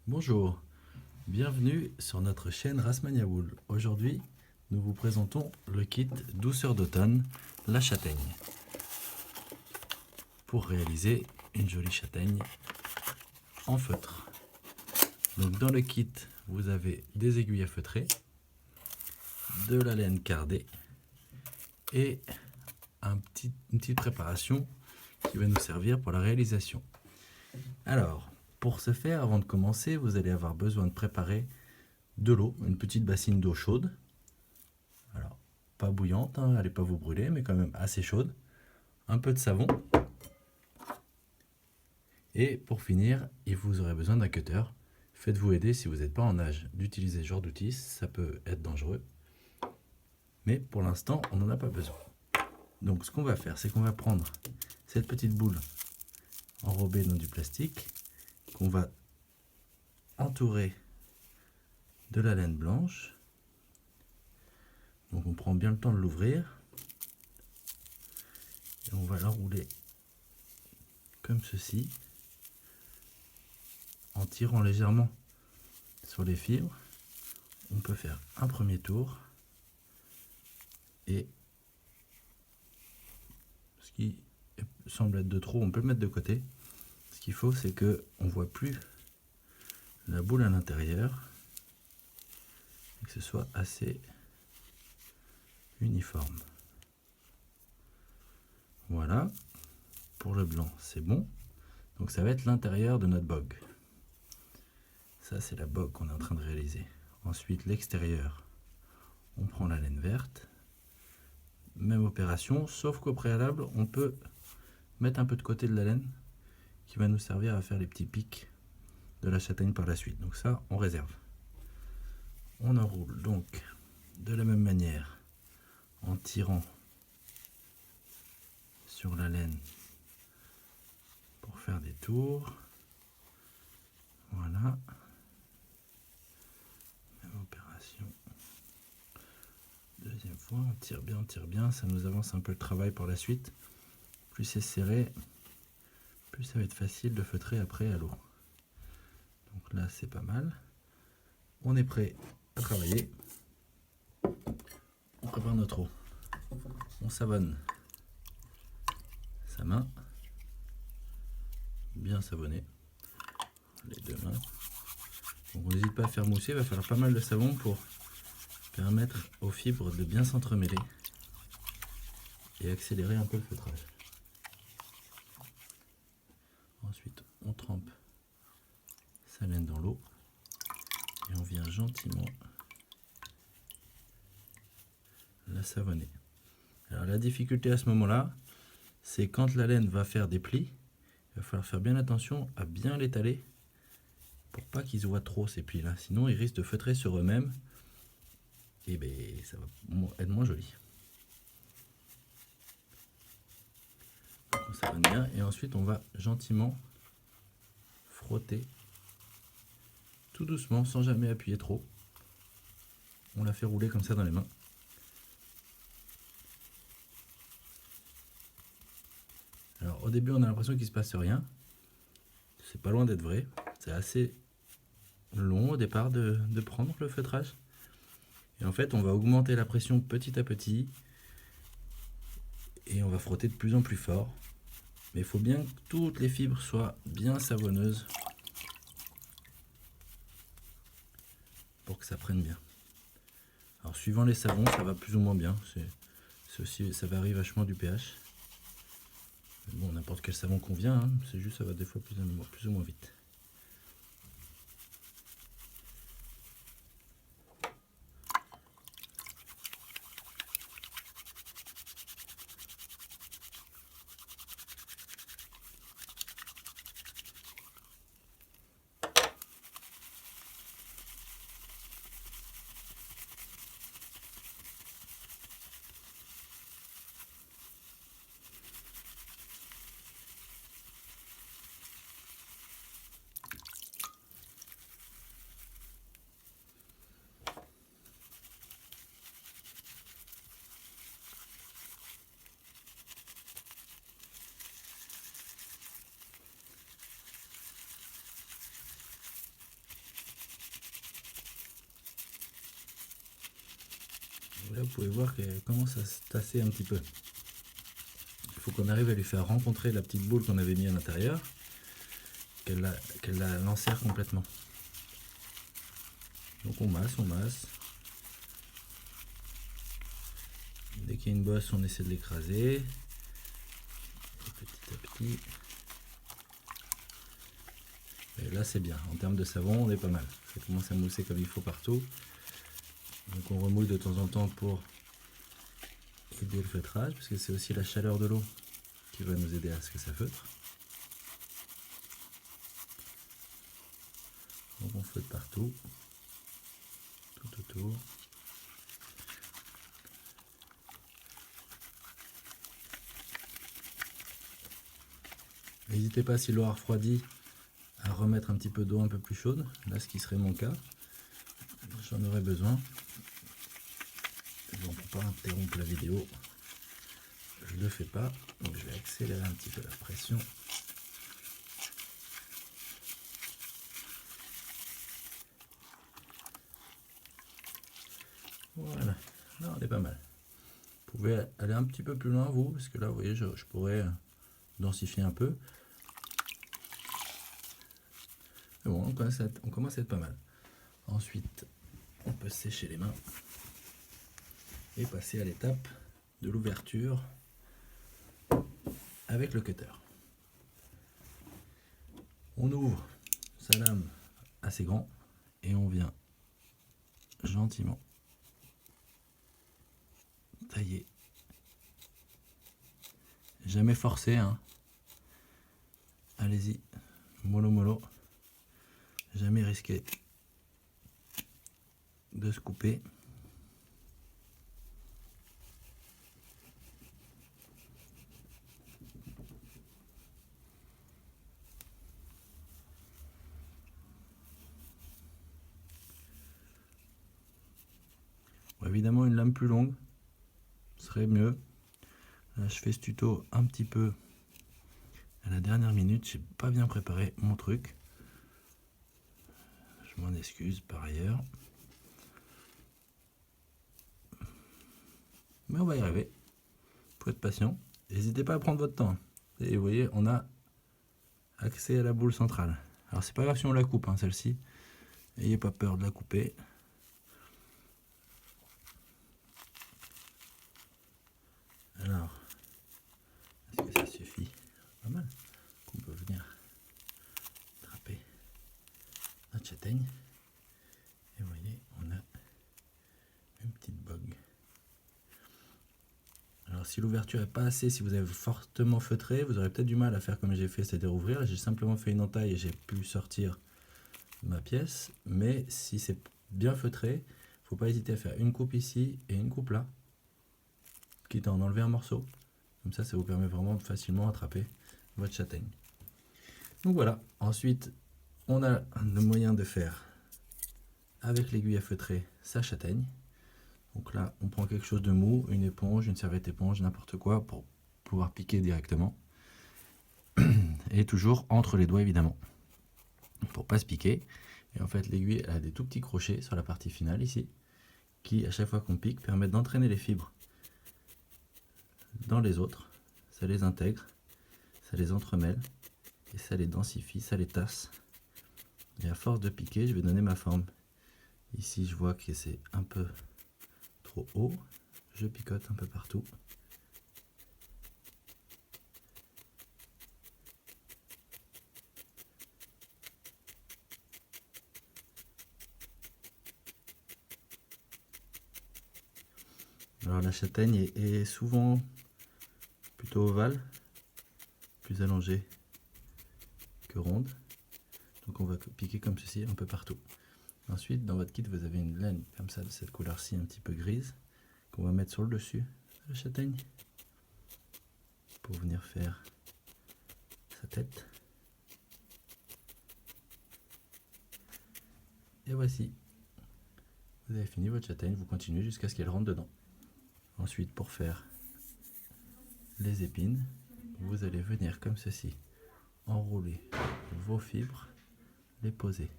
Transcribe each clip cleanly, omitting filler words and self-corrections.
Bonjour, bienvenue sur notre chaîne Rasmania Wool. Aujourd'hui, nous vous présentons le kit Douceur d'automne, la châtaigne, pour réaliser une jolie châtaigne en feutre. Donc dans le kit, vous avez des aiguilles à feutrer, de la laine cardée et une petite préparation qui va nous servir pour la réalisation. Alors, pour ce faire, avant de commencer, vous allez avoir besoin de préparer de l'eau, une petite bassine d'eau chaude. Alors, pas bouillante, hein, elle n'est pas vous brûler, mais quand même assez chaude. Un peu de savon. Et pour finir, vous aurez besoin d'un cutter. Faites-vous aider si vous n'êtes pas en âge d'utiliser ce genre d'outils, ça peut être dangereux. Mais pour l'instant, on n'en a pas besoin. Donc ce qu'on va faire, c'est qu'on va prendre cette petite boule enrobée dans du plastique, qu'on va entourer de la laine blanche. Donc on prend bien le temps de l'ouvrir. Et on va l'enrouler comme ceci, en tirant légèrement sur les fibres. On peut faire un premier tour et ce qui semble être de trop, on peut le mettre de côté. Ce qu'il faut, c'est que on voit plus la boule à l'intérieur et que ce soit assez uniforme. Voilà, pour le blanc c'est bon. Donc ça va être l'intérieur de notre bogue. Ça c'est la bogue qu'on est en train de réaliser. Ensuite l'extérieur, on prend la laine verte. Même opération, sauf qu'au préalable on peut mettre un peu de côté de la laine qui va nous servir à faire les petits pics de la châtaigne par la suite. Donc ça on réserve. On enroule donc de la même manière en tirant sur la laine pour faire des tours. Voilà. Même opération. Deuxième fois, on tire bien, ça nous avance un peu le travail par la suite. Plus c'est serré, plus ça va être facile de feutrer après à l'eau. Donc là c'est pas mal. On est prêt à travailler. On prépare notre eau. On savonne sa main. Bien savonné. Les deux mains. Donc on n'hésite pas à faire mousser, il va falloir pas mal de savon pour permettre aux fibres de bien s'entremêler et accélérer un peu le feutrage. Ensuite on trempe sa laine dans l'eau et on vient gentiment la savonner. Alors la difficulté à ce moment-là, c'est quand la laine va faire des plis, il va falloir faire bien attention à bien l'étaler pour pas qu'ils se voient trop ces plis là, sinon ils risquent de feutrer sur eux-mêmes et ben ça va être moins joli. Donc on savonne bien et ensuite on va gentiment frotter tout doucement sans jamais appuyer trop. On la fait rouler comme ça dans les mains. Alors au début on a l'impression qu'il se passe rien, c'est pas loin d'être vrai, c'est assez long au départ de prendre le feutrage. Et en fait on va augmenter la pression petit à petit et on va frotter de plus en plus fort. Mais il faut bien que toutes les fibres soient bien savonneuses pour que ça prenne bien. Alors suivant les savons, ça va plus ou moins bien. Ça varie vachement du pH. Mais bon, n'importe quel savon convient, hein. C'est juste ça va des fois plus ou moins vite. Là, vous pouvez voir qu'elle commence à se tasser un petit peu. Il faut qu'on arrive à lui faire rencontrer la petite boule qu'on avait mis à l'intérieur, qu'elle la l'enserre complètement. Donc on masse, on masse. Dès qu'il y a une bosse, on essaie de l'écraser. Petit à petit. Et là c'est bien. En termes de savon, on est pas mal. Ça commence à mousser comme il faut partout. Donc on remouille de temps en temps pour aider le feutrage, parce que c'est aussi la chaleur de l'eau qui va nous aider à ce que ça feutre. Donc on feutre partout, tout autour. N'hésitez pas, si l'eau a refroidi, à remettre un petit peu d'eau un peu plus chaude. Là, ce qui serait mon cas, j'en aurais besoin. Bon, pour pas interrompre la vidéo, je ne le fais pas, donc je vais accélérer un petit peu la pression. Voilà, là on est pas mal. Vous pouvez aller un petit peu plus loin vous, parce que là vous voyez je pourrais densifier un peu. Mais bon, on commence à être pas mal. Ensuite, on peut sécher les mains et passer à l'étape de l'ouverture avec le cutter. On ouvre sa lame assez grand et on vient gentiment tailler. Jamais forcé, hein. Allez-y, mollo mollo. Jamais risqué de se couper. Bon, évidemment, une lame plus longue serait mieux. Là, je fais ce tuto un petit peu à la dernière minute. J'ai pas bien préparé mon truc. Je m'en excuse par ailleurs. Mais on va y arriver. Faut être patient. N'hésitez pas à prendre votre temps. Et vous voyez, on a accès à la boule centrale. Alors c'est pas grave si on la coupe, hein, celle-ci. N'ayez pas peur de la couper. Alors, est-ce que ça suffit? Pas mal. On peut venir attraper notre châtaigne. Et vous voyez, on a une petite bogue. Alors si l'ouverture n'est pas assez, si vous avez fortement feutré, vous aurez peut-être du mal à faire comme j'ai fait, c'est-à-dire ouvrir. J'ai simplement fait une entaille et j'ai pu sortir ma pièce. Mais si c'est bien feutré, il ne faut pas hésiter à faire une coupe ici et une coupe là, quitte à en enlever un morceau. Comme ça vous permet vraiment de facilement attraper votre châtaigne. Donc voilà, ensuite on a le moyen de faire avec l'aiguille à feutrer sa châtaigne. Donc là, on prend quelque chose de mou, une éponge, une serviette éponge, n'importe quoi, pour pouvoir piquer directement. Et toujours entre les doigts, évidemment, pour pas se piquer. Et en fait, l'aiguille a des tout petits crochets sur la partie finale, ici, qui, à chaque fois qu'on pique, permettent d'entraîner les fibres dans les autres. Ça les intègre, ça les entremêle, et ça les densifie, ça les tasse. Et à force de piquer, je vais donner ma forme. Ici, je vois que c'est un peu trop haut, je picote un peu partout. Alors la châtaigne est souvent plutôt ovale, plus allongée que ronde. Donc on va piquer comme ceci un peu partout. Ensuite, dans votre kit, vous avez une laine comme ça, de cette couleur-ci un petit peu grise, qu'on va mettre sur le dessus de la châtaigne pour venir faire sa tête. Et voici, vous avez fini votre châtaigne, vous continuez jusqu'à ce qu'elle rentre dedans. Ensuite, pour faire les épines, vous allez venir comme ceci, enrouler vos fibres, les poser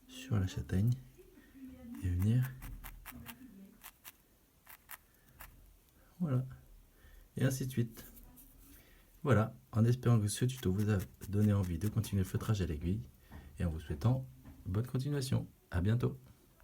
sur la châtaigne et venir et ainsi de suite. Voilà, en espérant que ce tuto vous a donné envie de continuer le feutrage à l'aiguille et en vous souhaitant bonne continuation. À bientôt.